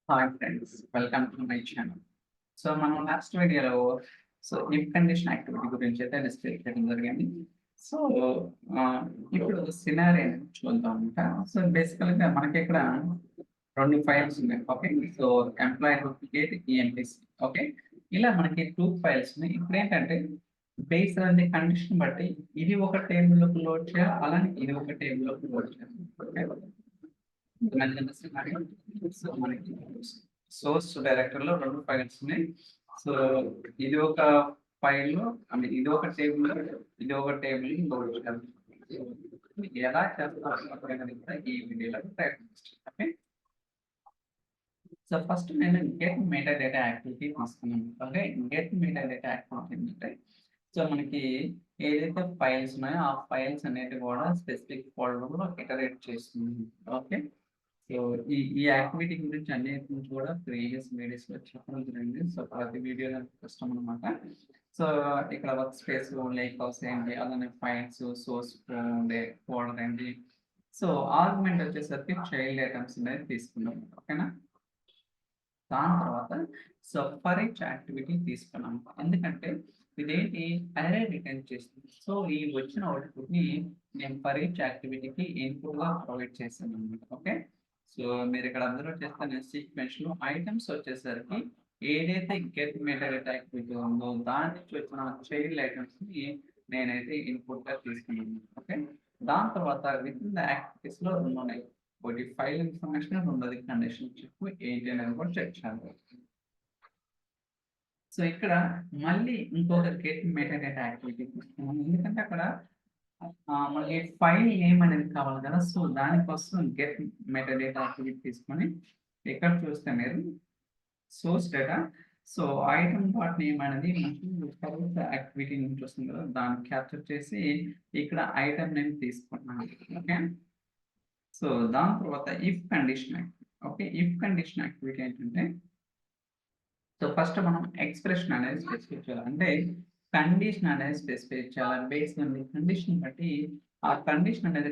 Hi friends, welcome to my channel. మనం last వీడియోలో if condition activity గురించి అయితే డిస్కస్ చేయడం జరిగింది. సో, ఇప్పుడు సినారియో చూద్దాం అనమాట. బేసికల్‌గా మనకి ఇక్కడ 2 ఫైల్స్ ఉన్నాయి. Okay. So, employee duplicate, EMTC. Okay. ఇలా మనకి 2 ఫైల్స్ ఉన్నాయి. ఇప్పుడేంటంటే బేస్డ్ ఆన్ ది కండిషన్ బట్టి ఇది ఒక టేబుల్‌లోకి లోడ్ చేయాలి. అలానే ఇది ఒక టేబుల్‌లోకి లోడ్ చేయాలి. ఓకే. సినారియో. మనకి సోర్స్ డైరెక్టరీలో 2 ఫైల్స్ ఉన్నాయి. సో, ఇది ఒక ఫైల్‌లో ఇది ఒక టేబుల్, ఇది ఒక టేబుల్ లోడ్ చేయాలి. ఎలా చేస్తారో అనేది కూడా ఈ వీడియోలో ప్రయత్నిస్తాను. ఓకే. ఫస్ట్ నేను గెట్ మెటాడేటా యాక్టివిటీ తీసుకున్నాను. ఓకే. గెట్ మెటాడేటా యాక్టివిటీ అంటే మనకి ఏదైతే ఫైల్స్ ఉన్నాయో ఆ ఫైల్స్ అనేటివి కూడా స్పెసిఫిక్ ఫోల్డర్‌లో ఇటరేట్ చేస్తుంది. ఓకే. సో, ఈ యాక్టివిటీ గురించి అన్నిటి గురించి కూడా ప్రీవియస్ వీడియోస్‌లో చెప్పడం జరిగింది. ప్రతి వీడియోలో కష్టం అనమాట. సో, ఇక్కడ వర్క్ స్పేస్, లేక్ హౌస్ ఏంటి, అలానే ఫైల్స్, సోర్స్ ఉండే ఫోల్డర్ ఏంటి. సో, ఆర్గ్యుమెంట్ వచ్చేసరికి చైల్డ్ ఐటెమ్స్ అనేది తీసుకున్నాం. ఓకేనా? దాని తర్వాత ఫర్ ఈచ్ యాక్టివిటీ తీసుకున్నాం. ఎందుకంటే ఇదేంటి అరే రిటర్న్ చేస్తుంది. ఈ వచ్చిన అవుట్‌పుట్‌ని నేను ఫర్ ఈచ్ యాక్టివిటీకి ఇన్‌పుట్‌గా ప్రొవైడ్ చేశానన్నమాట. ఓకే. మీరు ఇక్కడ అబ్జర్వ్ చేస్తే నేను సీక్వెన్స్‌లో ఐటెమ్స్ వచ్చేసరికి ఏదైతే గెట్ మెటాడేటా యాక్టివిటీ ఉందో దాని నుంచి వచ్చిన చైల్డ్ ఐటెమ్స్‌ని నేనైతే ఇన్‌పుట్‌గా తీసుకున్నాను. ఓకే. దాని తర్వాత వితిన్ ద యాక్టివిటీస్‌లో 2 ఉన్నాయి. ఒకటి ఫైల్ ఇన్ఫర్మేషన్, రెండోది కండిషన్ చెక్ ఏంటి అనేది కూడా చెక్ చేయాలి. ఇక్కడ మళ్ళీ ఇంకొక గెట్ మెటాడేటా యాక్టివిటీ తీసుకున్నాం. ఎందుకంటే అక్కడ మనకి ఫైల్ నేమ్ అనేది కావాలి కదా! దానికోసం గెట్ మెటాడేటా యాక్టివిటీ తీసుకొని ఇక్కడ చూస్తే మీరు source data item dot name అనేది మనకి తర్వాత యాక్టివిటీ నుంచి వస్తుంది కదా! దాన్ని క్యాప్చర్ చేసి ఇక్కడ ఐటెమ్ నేమ్ తీసుకున్నాను. ఓకే. దాని తర్వాత if condition activity. Okay. If condition activity ఏంటంటే ఫస్ట్ మనం ఎక్స్‌ప్రెషన్ అనేది స్పెసిఫై చేయాలి. అంటే కండిషన్ అనేది స్పెసిఫై చేయాలి. బేస్డ్ ఆన్ ది కండిషన్ బట్టి ఆ కండిషన్ అనేది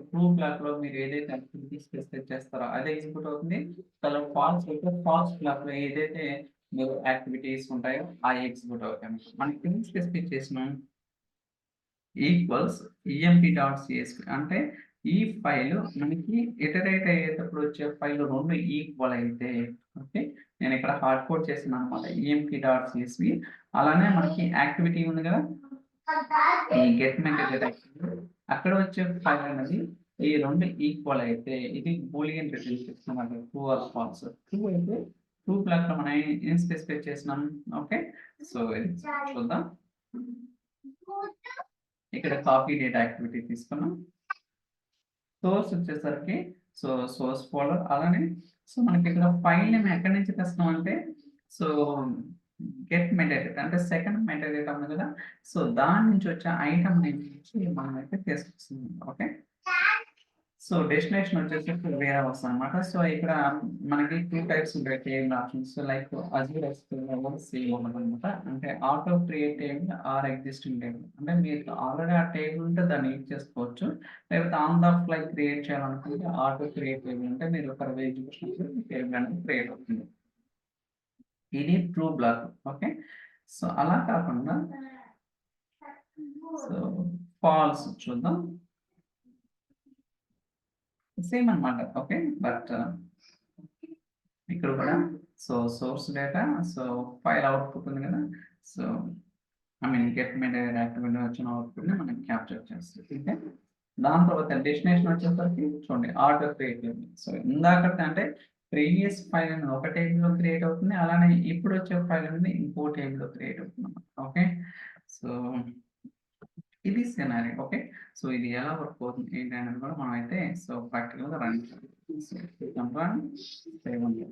ట్రూ బ్లాక్‌లో మీరు ఏదైతే యాక్టివిటీ స్పెసిఫై చేస్తారో అది ఎగ్జిక్యూట్ అవుతుంది. ఫాల్స్ అయితే ఫాల్స్ బ్లాక్‌లో ఏదైతే మీరు యాక్టివిటీస్ ఉంటాయో అవి ఎగ్జిక్యూట్ అవుతాయి. మనం కింద స్పెసిఫై చేసినాం ఈక్వల్స్ ఈఎంపీ.csv అంటే ఈ ఫైల్ మనకి ఇటరేట్ అయ్యేటప్పుడు వచ్చే ఫైల్ 2 ఈక్వల్ అయితే ఓకే. నేను ఇక్కడ హార్డ్ కోడ్ చేశానన్నమాట. ఈఎంపీ.csv అలానే మనకి యాక్టివిటీ ఉంది కదా! ఈ గెట్ మెథడ్ యాక్టివిటీ అక్కడ వచ్చే ఫైల్ అనేది ఈ 2 ఈక్వల్ అయితే ఇది బూలియన్ రిటర్న్ చేస్తుంది. True or false. ట్రూ అయితే ట్రూ బ్లాక్‌లో మనం ఏం స్పెసిఫై చేసినాం. ఓకే. ఇది చూద్దాం. ఇక్కడ కాపీ డేటా యాక్టివిటీ తీసుకున్నాం. సోర్స్ వచ్చేసరికి సోర్స్ ఫోల్డర్ అలానే మనకి ఇక్కడ ఫైల్ నేమ్ ఎక్కడి నుంచి తెస్తున్నాం అంటే సో గెట్ మెటాడేటా అంటే సెకండ్ మెటాడేటా ఉంది కదా! దాని నుంచి వచ్చే ఐటెమ్ నేమ్ నుంచి మనమైతే తీసుకొస్తున్నాం. ఓకే. డెస్టినేషన్ వచ్చేసరికి వేరే వస్తదనమాట. ఇక్కడ మనకి 2 టైప్స్ ఉంటాయి table options. Like Azure SQL same ఉండదనమాట. అంటే auto create table or existing table. అంటే మీకు ఆల్రెడీ ఆ టేబుల్ ఉంటే దాన్ని యూజ్ చేసుకోవచ్చు. లేకపోతే ఆన్ ద ఫ్లై క్రియేట్ చేయాలనుకుంటే ఆటో క్రియేట్ టేబుల్ అంటే మీరు ఫర్దర్ ఎగ్జిక్యూషన్ టేబుల్ అనేది క్రియేట్ అవుతుంది. ఇది ట్రూ బ్లాక్. ఓకే. అలా కాకుండా సో ఫాల్స్ చూద్దాం. సేమ్ అన్నమాట. ఓకే. బట్ ఇక్కడ కూడా సోర్స్ డేటా ఫైల్ అవుట్‌పుట్ ఉంది కదా! సో, గెట్ మెథడ్ యాక్టివిటీ వచ్చిన అవుట్‌పుట్‌ని మనం క్యాప్చర్ చేస్తాం. ఓకే. దాని తర్వాత డెస్టినేషన్ వచ్చేసరికి చూడండి ఆటో క్రియేట్ అయింది. ఇందాకటి అంటే ప్రీవియస్ ఫైల్ అనేది ఒక టేబుల్‌లో క్రియేట్ అవుతుంది. అలానే ఇప్పుడు వచ్చే ఫైల్ అనేది ఇంకో టేబుల్‌లో క్రియేట్ అవుతుందన్నమాట. ఓకే. సో, ఇది సినారియో. ఓకే. ఇది ఎలా వర్క్ అవుతుంది ఏంటి అనేది కూడా మనమైతే ప్రాక్టికల్‌గా రన్ చేయాలి. రన్ సేవ్ ఉంది.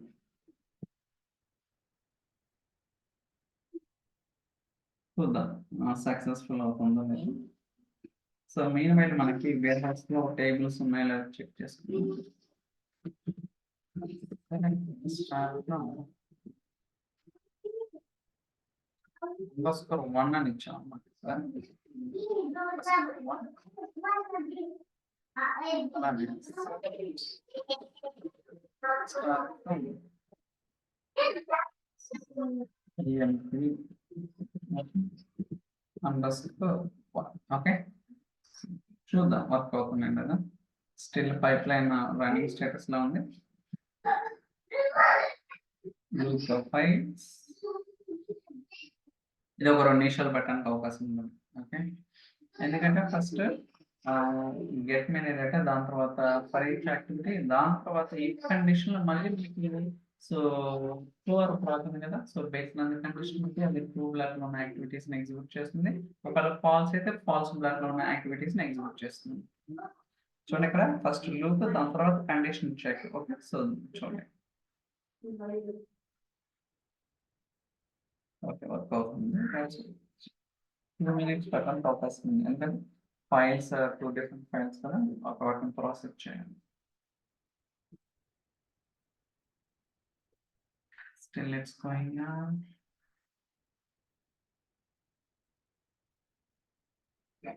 చూద్దాం. సక్సెస్‌ఫుల్ అవుతుందో లేదో. మెయిన్ వైల్ మనకి వేర్ హౌస్‌లో టేబుల్స్ ఉన్నాయో లేదో చెక్ చేసుకుందాం. స్టార్ట్‌లో అండర్‌స్కోర్ 1 అని ఇచ్చామన్నమాట. అలానే స్టార్ట్‌లో ఓకే, చూద్దాం వర్క్ అవుతున్నాయి కదా. Still pipe line running status లో ఉంది. ఇది ఒక 2 నిమిషాలు పెట్టడానికి అవకాశం ఉంది. ఓకే, ఎందుకంటే ఫస్ట్ గెట్ మెయిన్ డేటా, దాని తర్వాత ఫర్ ఈచ్ యాక్టివిటీ, దాని తర్వాత ఈ కండిషన్ లో మళ్ళీ మీకు సో ట్రూ ఆర్ ఫాల్స్ ఉంది కదా. So based on the condition బట్టి అది ట్రూ బ్లాక్ లో ఉన్న యాక్టివిటీస్ ని ఎగ్జిక్యూట్ చేస్తుంది. ఒకవేళ ఫాల్స్ అయితే ఫాల్స్ బ్లాక్ లో ఉన్న యాక్టివిటీస్ ని ఎగ్జిక్యూట్ చేస్తుంది. చూడండి ఇక్కడ ఫస్ట్ లూప్, దాని తర్వాత కండిషన్ చెక్. ఓకే, సో చూడండి. ఓకే, వర్క్ అవుతుంది. 2 minutes పెట్టడానికి అవకాశం ఉంది, ఎందుకంటే ఫైల్స్ 2 different ఫైల్స్ కదా, ఒక వాటిని ప్రాసెస్ చేయాలి. Still it's going on. Yeah.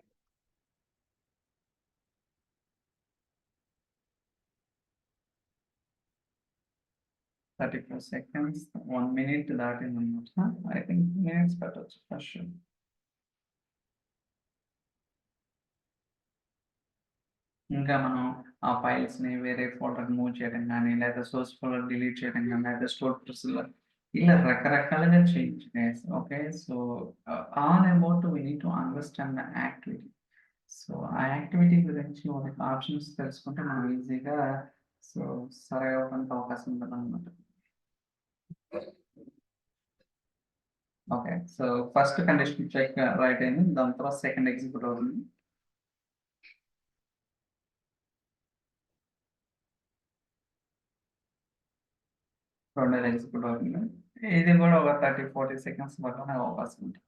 34 seconds, 1 minute దాటిందన్నమాట. I think 2 minutes పెట్టచ్చు for sure. ఇంకా మనం ఆ ఫైల్స్ ని వేరే ఫోల్డర్ మూవ్ చేయడం కానీ, లేదా సోర్స్ ఫోల్డర్ డిలీట్ చేయడం కానీ, లేదా స్టోర్ ఇలా రకరకాలుగా చేయొచ్చు. Okay, so on about we need to understand the activity. So ఆ యాక్టివిటీ గురించి మనకి ఆప్షన్స్ తెలుసుకుంటే మనం ఈజీగా సో సర్వ్ అవ్వడానికి అవకాశం ఉంటుంది అనమాట. Okay, so first condition check right అయింది, దాని తర్వాత సెకండ్ ఎగ్జిక్యూట్ అవుతుంది. రెండోది ఎగ్జిక్యూట్ అవుతుంది. ఇది కూడా ఒక 30-40 seconds పక్కనే అవకాశం ఉంటుంది.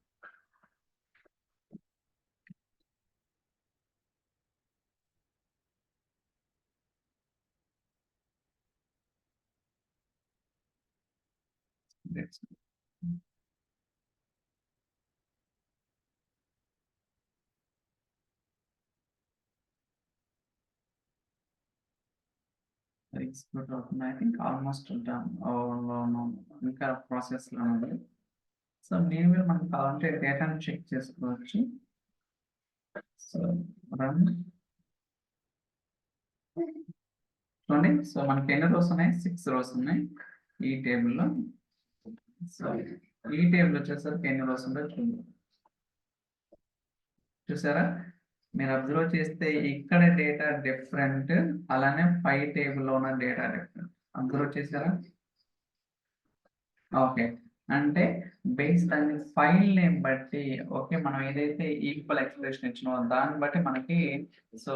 ఎగ్జిక్యూట్ అవుతుంది. I think almost done. ఇంకా ప్రాసెస్ లో ఉంది. సో మీరు మనకు కావాలంటే డేటాను చెక్ చేసుకోవచ్చు. సో రన్ చూడండి. సో మనకి ఎన్ని రోస్ ఉన్నాయి? 6 రోస్ ఉన్నాయి ఈ టేబుల్లో. సో ఈ టేబుల్ వచ్చేసరికి ఎన్ని రోస్ ఉందో చూడండి. చూసారా? మీరు అబ్జర్వ్ చేస్తే ఇక్కడ డేటా డిఫరెంట్, అలానే పై టేబుల్లో ఉన్న డేటా డిఫరెంట్. అబ్జర్వ్ చేసారా? ఓకే, అంటే బేస్డ్ ఆన్ ఫైల్ నేమ్ బట్టి, ఓకే, మనం ఏదైతే ఈక్వల్ ఎక్స్ప్రెషన్ ఇచ్చినామో దాన్ని బట్టి మనకి సో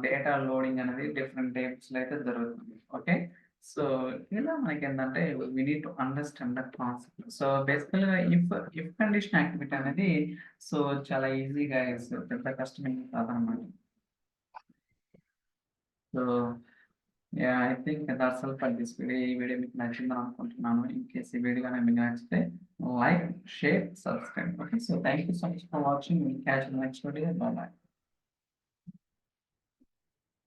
డేటా లోడింగ్ అనేది డిఫరెంట్ టేబుల్స్ లో అయితే జరుగుతుంది. ఓకే, సో ఇలా మనకి ఏంటంటే we need to understand the concept. So బేసికల్ గా ఇఫ్ కండిషన్ యాక్టివిటీ అనేది సో చాలా ఈజీగా పెద్ద కష్టం కాదనమాట. So yeah, I think that's all for this video. ఈ వీడియో మీకు నచ్చిందని అనుకుంటున్నాను. ఇన్ కేస్ ఈ వీడియో కానీ మీకు నచ్చితే like, share, subscribe. Okay, so thank you so much for watching. Will catch next video. By by.